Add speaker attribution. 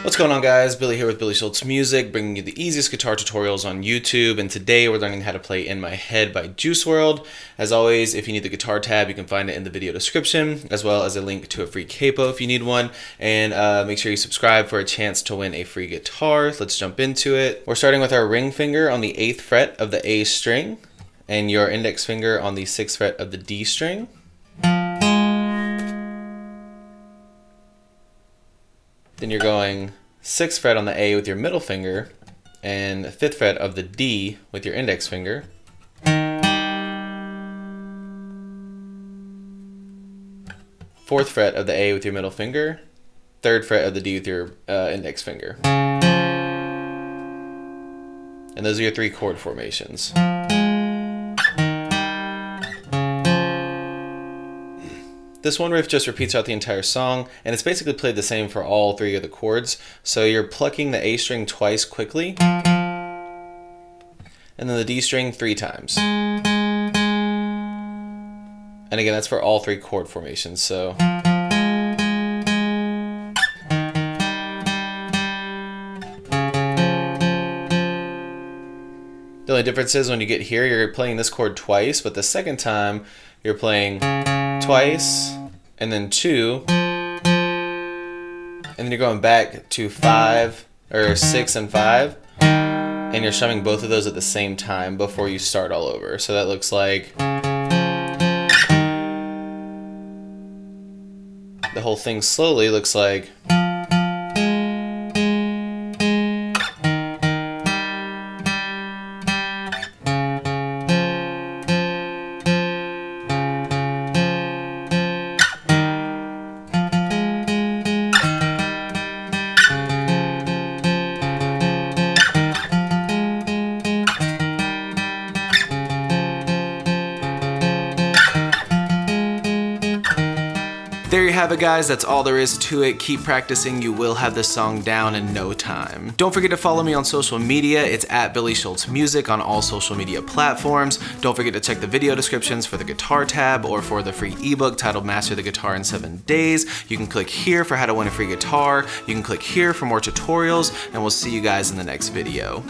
Speaker 1: What's going on, guys? Billy here with Billy Schultz Music, bringing you the easiest guitar tutorials on YouTube, and today we're learning how to play In My Head by Juice WRLD. As always, if you need the guitar tab, you can find it in the video description, as well as a link to a free CAPO if you need one, and make sure you subscribe for a chance to win a free guitar. Let's jump into it. We're starting with our ring finger on the 8th fret of the A string, and your index finger on the 6th fret of the D string. Then you're going 6th fret on the A with your middle finger and 5th fret of the D with your index finger. 4th fret of the A with your middle finger, 3rd fret of the D with your index finger. And those are your 3 chord formations. This one riff just repeats out the entire song, and it's basically played the same for all 3 of the chords. So you're plucking the A string twice quickly, and then the D string 3 times. And again, that's for all 3 chord formations. So the only difference is when you get here, you're playing this chord twice, but the second time you're playing twice, and then 2, and then you're going back to 5 or 6 and 5, and you're strumming both of those at the same time before you start all over. So that looks like the whole thing slowly looks like There you have it, guys. That's all there is to it. Keep practicing. You will have this song down in no time. Don't forget to follow me on social media. It's at Billy Schultz Music on all social media platforms. Don't forget to check the video descriptions for the guitar tab or for the free ebook titled Master the Guitar in 7 Days. You can click here for how to win a free guitar. You can click here for more tutorials, and we'll see you guys in the next video.